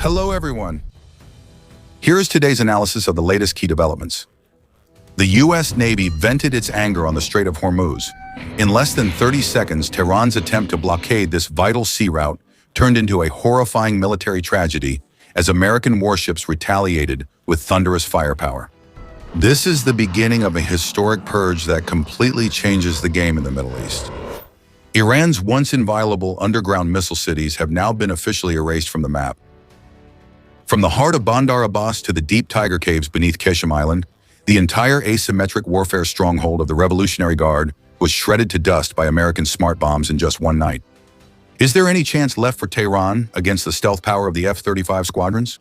Hello, everyone. Here is today's analysis of the latest key developments. The U.S. Navy vented its anger on the Strait of Hormuz. In less than 30 seconds, Tehran's attempt to blockade this vital sea route turned into a horrifying military tragedy as American warships retaliated with thunderous firepower. This is the beginning of a historic purge that completely changes the game in the Middle East. Iran's once inviolable underground missile cities have now been officially erased from the map. From the heart of Bandar Abbas to the deep tiger caves beneath Qeshm Island, the entire asymmetric warfare stronghold of the Revolutionary Guard was shredded to dust by American smart bombs in just one night. Is there any chance left for Tehran against the stealth power of the F-35 squadrons?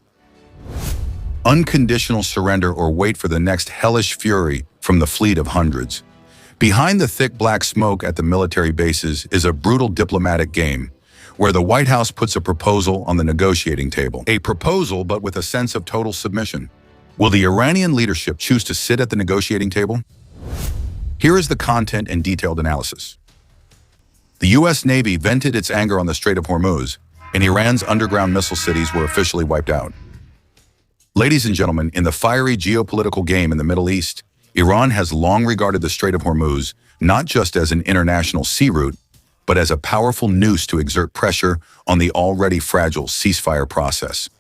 Unconditional surrender or wait for the next hellish fury from the fleet of hundreds. Behind the thick black smoke at the military bases is a brutal diplomatic game, where the White House puts a proposal on the negotiating table. A proposal, but with a sense of total submission. Will the Iranian leadership choose to sit at the negotiating table? Here is the content and detailed analysis. The U.S. Navy vented its anger on the Strait of Hormuz, and Iran's underground missile cities were officially wiped out. Ladies and gentlemen, in the fiery geopolitical game in the Middle East, Iran has long regarded the Strait of Hormuz not just as an international sea route, but as a powerful noose to exert pressure on the already fragile ceasefire process.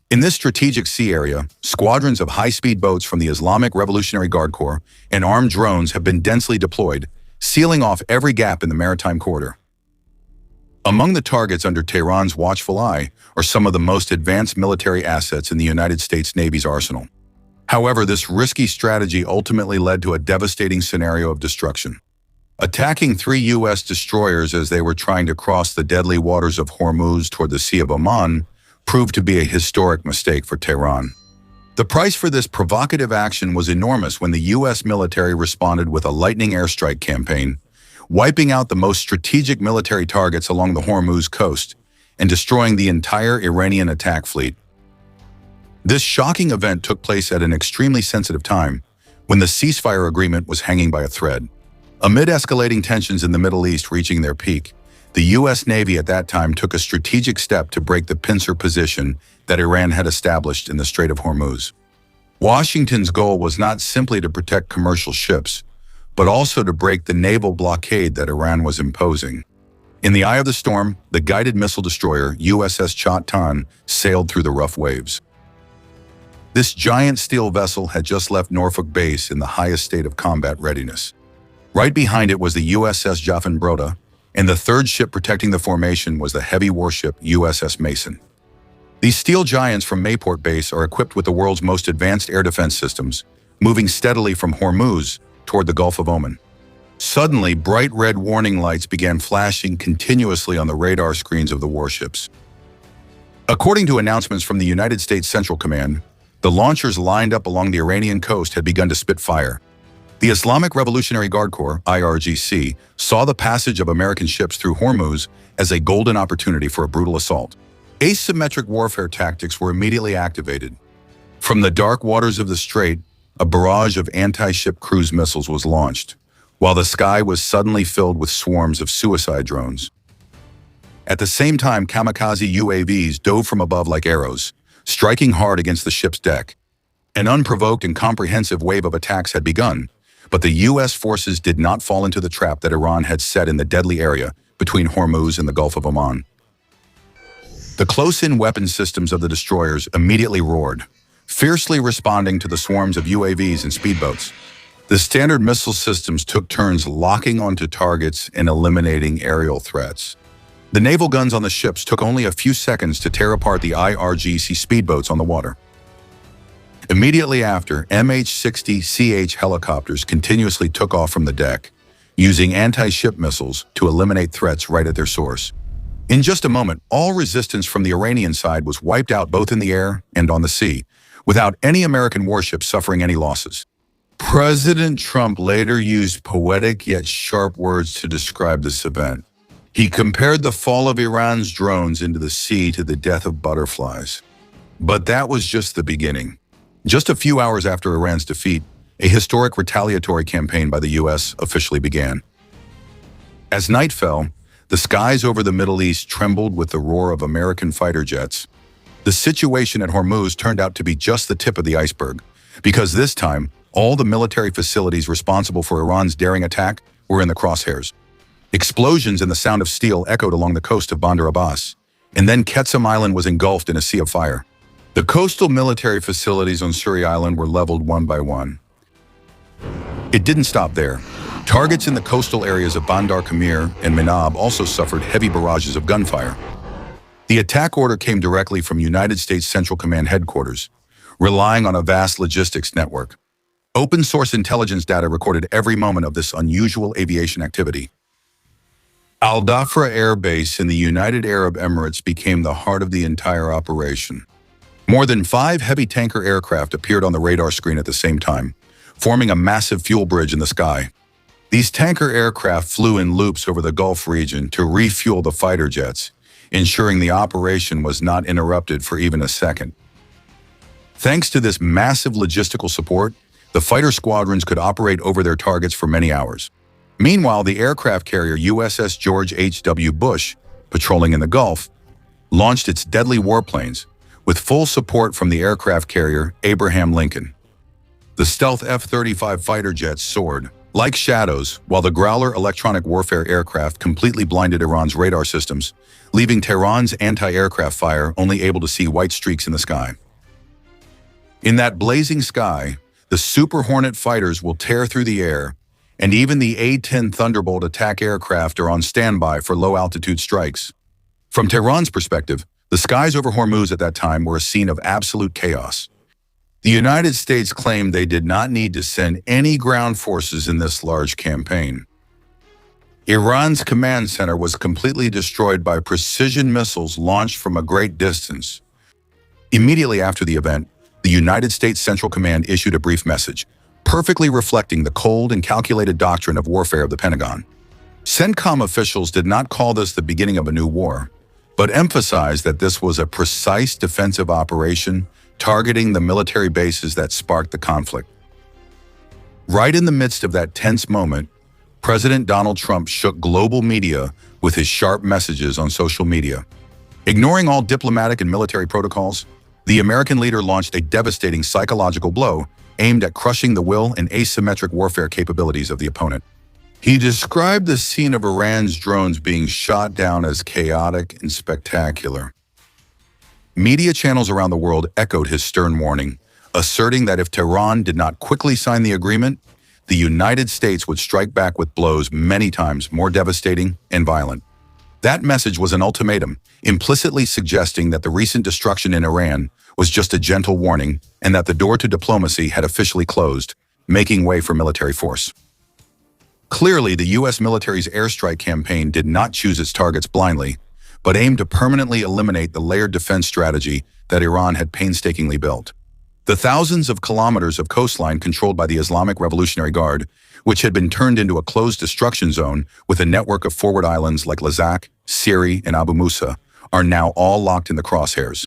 In this strategic sea area, squadrons of high-speed boats from the Islamic Revolutionary Guard Corps and armed drones have been densely deployed, sealing off every gap in the maritime corridor. Among the targets under Tehran's watchful eye are some of the most advanced military assets in the United States Navy's arsenal. However, this risky strategy ultimately led to a devastating scenario of destruction. Attacking 3 U.S. destroyers as they were trying to cross the deadly waters of Hormuz toward the Sea of Oman proved to be a historic mistake for Tehran. The price for this provocative action was enormous when the U.S. military responded with a lightning airstrike campaign, wiping out the most strategic military targets along the Hormuz coast and destroying the entire Iranian attack fleet. This shocking event took place at an extremely sensitive time, when the ceasefire agreement was hanging by a thread. Amid escalating tensions in the Middle East reaching their peak, the U.S. Navy at that time took a strategic step to break the pincer position that Iran had established in the Strait of Hormuz. Washington's goal was not simply to protect commercial ships, but also to break the naval blockade that Iran was imposing. In the eye of the storm, the guided missile destroyer USS Chat Tan sailed through the rough waves. This giant steel vessel had just left Norfolk Base in the highest state of combat readiness. Right behind it was the USS Jaffin Broda, and the third ship protecting the formation was the heavy warship USS Mason. These steel giants from Mayport Base are equipped with the world's most advanced air defense systems, moving steadily from Hormuz toward the Gulf of Oman. Suddenly, bright red warning lights began flashing continuously on the radar screens of the warships. According to announcements from the United States Central Command, the launchers lined up along the Iranian coast had begun to spit fire. The Islamic Revolutionary Guard Corps, IRGC, saw the passage of American ships through Hormuz as a golden opportunity for a brutal assault. Asymmetric warfare tactics were immediately activated. From the dark waters of the strait, a barrage of anti-ship cruise missiles was launched, while the sky was suddenly filled with swarms of suicide drones. At the same time, kamikaze UAVs dove from above like arrows, striking hard against the ship's deck. An unprovoked and comprehensive wave of attacks had begun, but the U.S. forces did not fall into the trap that Iran had set in the deadly area between Hormuz and the Gulf of Oman. The close-in weapon systems of the destroyers immediately roared, fiercely responding to the swarms of UAVs and speedboats. The standard missile systems took turns locking onto targets and eliminating aerial threats. The naval guns on the ships took only a few seconds to tear apart the IRGC speedboats on the water. Immediately after, MH-60CH helicopters continuously took off from the deck, using anti-ship missiles to eliminate threats right at their source. In just a moment, all resistance from the Iranian side was wiped out both in the air and on the sea, without any American warships suffering any losses. President Trump later used poetic yet sharp words to describe this event. He compared the fall of Iran's drones into the sea to the death of butterflies. But that was just the beginning. Just a few hours after Iran's defeat, a historic retaliatory campaign by the U.S. officially began. As night fell, the skies over the Middle East trembled with the roar of American fighter jets. The situation at Hormuz turned out to be just the tip of the iceberg, because this time, all the military facilities responsible for Iran's daring attack were in the crosshairs. Explosions and the sound of steel echoed along the coast of Bandar Abbas, and then Quetzal Island was engulfed in a sea of fire. The coastal military facilities on Suri Island were leveled one by one. It didn't stop there. Targets in the coastal areas of Bandar Kamir and Minab also suffered heavy barrages of gunfire. The attack order came directly from United States Central Command headquarters, relying on a vast logistics network. Open-source intelligence data recorded every moment of this unusual aviation activity. Al Dhafra Air Base in the United Arab Emirates became the heart of the entire operation. More than 5 heavy tanker aircraft appeared on the radar screen at the same time, forming a massive fuel bridge in the sky. These tanker aircraft flew in loops over the Gulf region to refuel the fighter jets, ensuring the operation was not interrupted for even a second. Thanks to this massive logistical support, the fighter squadrons could operate over their targets for many hours. Meanwhile, the aircraft carrier USS George H.W. Bush, patrolling in the Gulf, launched its deadly warplanes, with full support from the aircraft carrier Abraham Lincoln. The stealth F-35 fighter jets soared, like shadows, while the Growler electronic warfare aircraft completely blinded Iran's radar systems, leaving Tehran's anti-aircraft fire only able to see white streaks in the sky. In that blazing sky, the Super Hornet fighters will tear through the air, and even the A-10 Thunderbolt attack aircraft are on standby for low-altitude strikes. From Tehran's perspective, the skies over Hormuz at that time were a scene of absolute chaos. The United States claimed they did not need to send any ground forces in this large campaign. Iran's command center was completely destroyed by precision missiles launched from a great distance. Immediately after the event, the United States Central Command issued a brief message, perfectly reflecting the cold and calculated doctrine of warfare of the Pentagon. CENTCOM officials did not call this the beginning of a new war, but emphasized that this was a precise defensive operation targeting the military bases that sparked the conflict. Right in the midst of that tense moment, President Donald Trump shook global media with his sharp messages on social media. Ignoring all diplomatic and military protocols, the American leader launched a devastating psychological blow aimed at crushing the will and asymmetric warfare capabilities of the opponent. He described the scene of Iran's drones being shot down as chaotic and spectacular. Media channels around the world echoed his stern warning, asserting that if Tehran did not quickly sign the agreement, the United States would strike back with blows many times more devastating and violent. That message was an ultimatum, implicitly suggesting that the recent destruction in Iran was just a gentle warning and that the door to diplomacy had officially closed, making way for military force. Clearly, the U.S. military's airstrike campaign did not choose its targets blindly, but aimed to permanently eliminate the layered defense strategy that Iran had painstakingly built. The thousands of kilometers of coastline controlled by the Islamic Revolutionary Guard, which had been turned into a closed destruction zone with a network of forward islands like Lazaq, Siri, and Abu Musa, are now all locked in the crosshairs.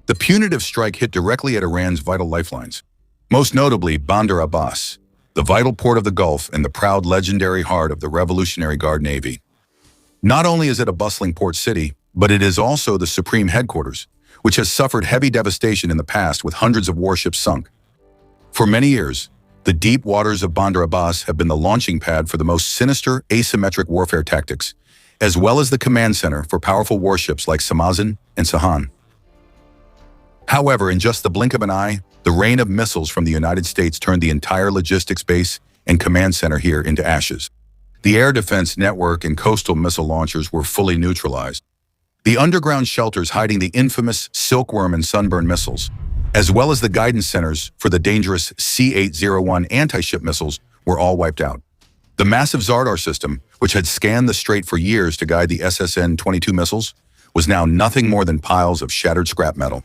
The punitive strike hit directly at Iran's vital lifelines, most notably Bandar Abbas, the vital port of the Gulf and the proud legendary heart of the Revolutionary Guard Navy. Not only is it a bustling port city, but it is also the supreme headquarters, which has suffered heavy devastation in the past with hundreds of warships sunk. For many years, the deep waters of Bandar Abbas have been the launching pad for the most sinister asymmetric warfare tactics, as well as the command center for powerful warships like Samazin and Sahan. However, in just the blink of an eye, the rain of missiles from the United States turned the entire logistics base and command center here into ashes. The air defense network and coastal missile launchers were fully neutralized. The underground shelters hiding the infamous Silkworm and Sunburn missiles, as well as the guidance centers for the dangerous C-801 anti-ship missiles, were all wiped out. The massive Zardar system, which had scanned the strait for years to guide the SSN-22 missiles, was now nothing more than piles of shattered scrap metal.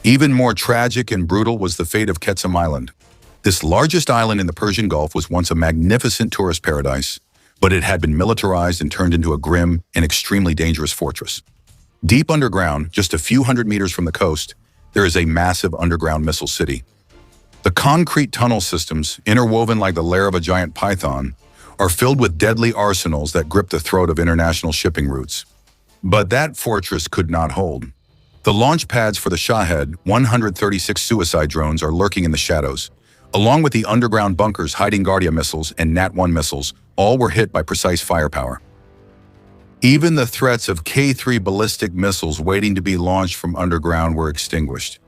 Even more tragic and brutal was the fate of Quetzal Island. This largest island in the Persian Gulf was once a magnificent tourist paradise, but it had been militarized and turned into a grim and extremely dangerous fortress. Deep underground, just a few hundred meters from the coast, there is a massive underground missile city. The concrete tunnel systems, interwoven like the lair of a giant python, are filled with deadly arsenals that grip the throat of international shipping routes. But that fortress could not hold. The launch pads for the Shahed 136 suicide drones are lurking in the shadows, along with the underground bunkers hiding Guardia missiles and Nat-1 missiles. All were hit by precise firepower. Even the threats of K-3 ballistic missiles waiting to be launched from underground were extinguished.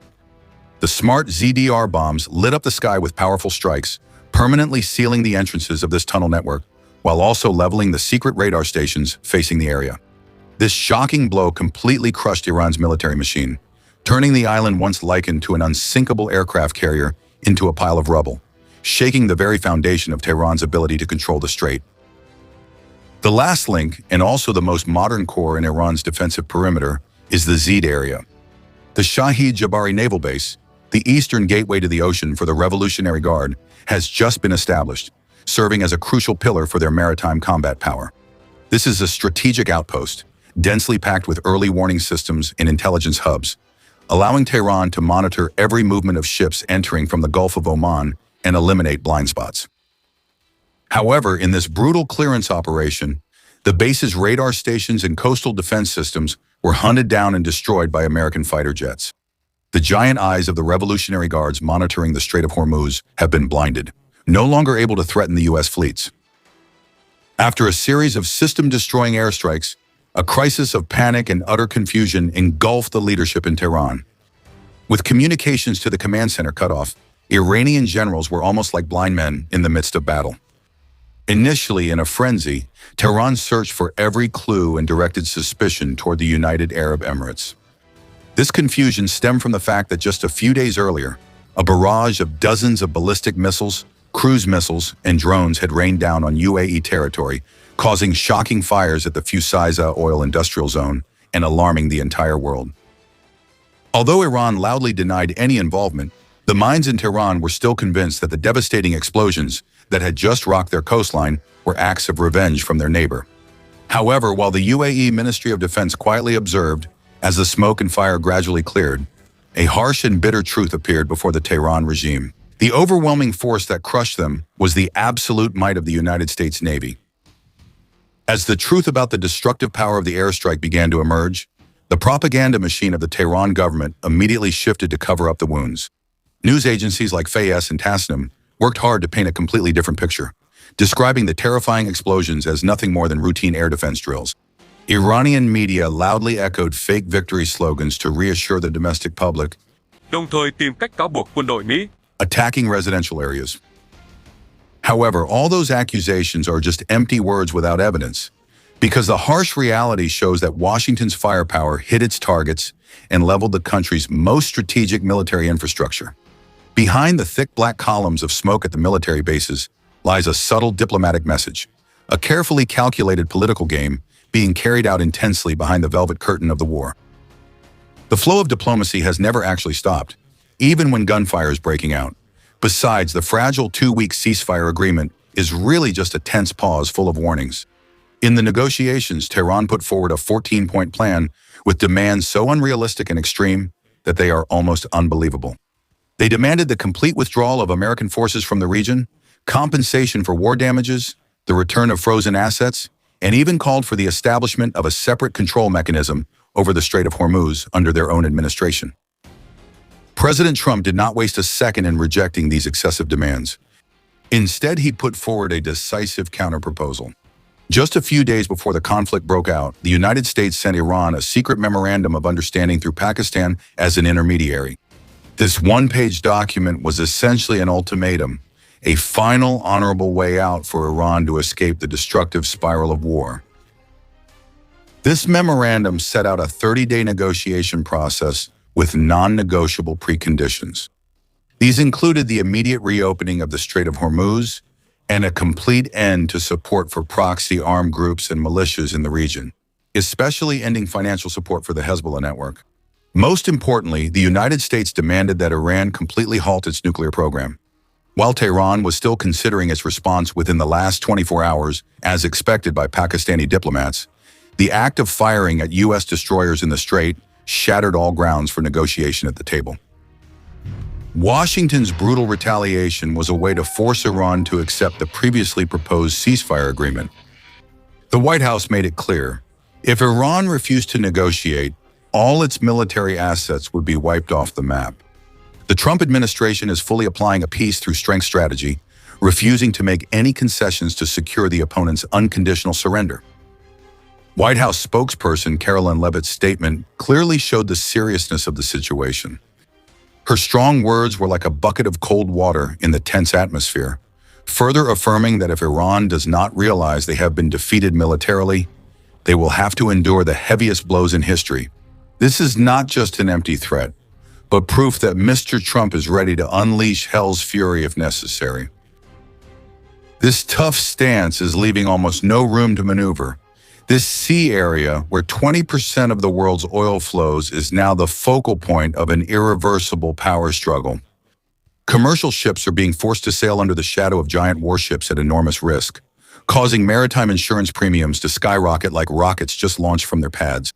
The smart ZDR bombs lit up the sky with powerful strikes, permanently sealing the entrances of this tunnel network, while also leveling the secret radar stations facing the area. This shocking blow completely crushed Iran's military machine, turning the island once likened to an unsinkable aircraft carrier into a pile of rubble, shaking the very foundation of Tehran's ability to control the strait. The last link, and also the most modern core in Iran's defensive perimeter, is the Zed area. The Shahid Jabari Naval Base, the eastern gateway to the ocean for the Revolutionary Guard, has just been established, serving as a crucial pillar for their maritime combat power. This is a strategic outpost, densely packed with early warning systems and intelligence hubs, allowing Tehran to monitor every movement of ships entering from the Gulf of Oman and eliminate blind spots. However, in this brutal clearance operation, the base's radar stations and coastal defense systems were hunted down and destroyed by American fighter jets. The giant eyes of the Revolutionary Guards monitoring the Strait of Hormuz have been blinded, no longer able to threaten the U.S. fleets. After a series of system-destroying airstrikes, a crisis of panic and utter confusion engulfed the leadership in Tehran. With communications to the command center cut off, Iranian generals were almost like blind men in the midst of battle. Initially, in a frenzy, Tehran searched for every clue and directed suspicion toward the United Arab Emirates. This confusion stemmed from the fact that just a few days earlier, a barrage of dozens of ballistic missiles, cruise missiles, and drones had rained down on UAE territory, causing shocking fires at the Fusaiza oil industrial zone and alarming the entire world. Although Iran loudly denied any involvement, the minds in Tehran were still convinced that the devastating explosions that had just rocked their coastline were acts of revenge from their neighbor. However, while the UAE Ministry of Defense quietly observed as the smoke and fire gradually cleared, a harsh and bitter truth appeared before the Tehran regime. The overwhelming force that crushed them was the absolute might of the United States Navy. As the truth about the destructive power of the airstrike began to emerge, the propaganda machine of the Tehran government immediately shifted to cover up the wounds. News agencies like Fayez and Tasnim worked hard to paint a completely different picture, describing the terrifying explosions as nothing more than routine air defense drills. Iranian media loudly echoed fake victory slogans to reassure the domestic public, đồng thời tìm cách cáo buộc quân đội Mỹ, attacking residential areas. However, all those accusations are just empty words without evidence, because the harsh reality shows that Washington's firepower hit its targets and leveled the country's most strategic military infrastructure. Behind the thick black columns of smoke at the military bases lies a subtle diplomatic message, a carefully calculated political game being carried out intensely behind the velvet curtain of the war. The flow of diplomacy has never actually stopped, even when gunfire is breaking out. Besides, the fragile 2-week ceasefire agreement is really just a tense pause full of warnings. In the negotiations, Tehran put forward a 14-point plan with demands so unrealistic and extreme that they are almost unbelievable. They demanded the complete withdrawal of American forces from the region, compensation for war damages, the return of frozen assets, and even called for the establishment of a separate control mechanism over the Strait of Hormuz under their own administration. President Trump did not waste a second in rejecting these excessive demands. Instead, he put forward a decisive counterproposal. Just a few days before the conflict broke out, the United States sent Iran a secret memorandum of understanding through Pakistan as an intermediary. This one-page document was essentially an ultimatum, a final honorable way out for Iran to escape the destructive spiral of war. This memorandum set out a 30-day negotiation process with non-negotiable preconditions. These included the immediate reopening of the Strait of Hormuz and a complete end to support for proxy armed groups and militias in the region, especially ending financial support for the Hezbollah network. Most importantly, the United States demanded that Iran completely halt its nuclear program. While Tehran was still considering its response within the last 24 hours, as expected by Pakistani diplomats, the act of firing at U.S. destroyers in the Strait shattered all grounds for negotiation at the table. Washington's brutal retaliation was a way to force Iran to accept the previously proposed ceasefire agreement. The White House made it clear, if Iran refused to negotiate, all its military assets would be wiped off the map. The Trump administration is fully applying a peace through strength strategy, refusing to make any concessions to secure the opponent's unconditional surrender. White House spokesperson Carolyn Leavitt's statement clearly showed the seriousness of the situation. Her strong words were like a bucket of cold water in the tense atmosphere, further affirming that if Iran does not realize they have been defeated militarily, they will have to endure the heaviest blows in history. This is not just an empty threat, but proof that Mr. Trump is ready to unleash hell's fury if necessary. This tough stance is leaving almost no room to maneuver. This sea area, where 20% of the world's oil flows, is now the focal point of an irreversible power struggle. Commercial ships are being forced to sail under the shadow of giant warships at enormous risk, causing maritime insurance premiums to skyrocket like rockets just launched from their pads.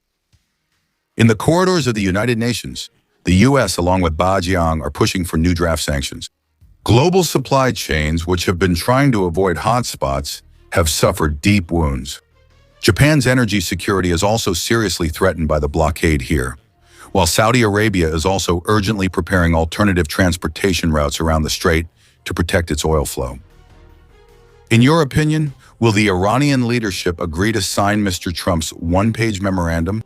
In the corridors of the United Nations, the U.S. along with Beijing are pushing for new draft sanctions. Global supply chains, which have been trying to avoid hotspots, have suffered deep wounds. Japan's energy security is also seriously threatened by the blockade here, while Saudi Arabia is also urgently preparing alternative transportation routes around the strait to protect its oil flow. In your opinion, will the Iranian leadership agree to sign Mr. Trump's one-page memorandum?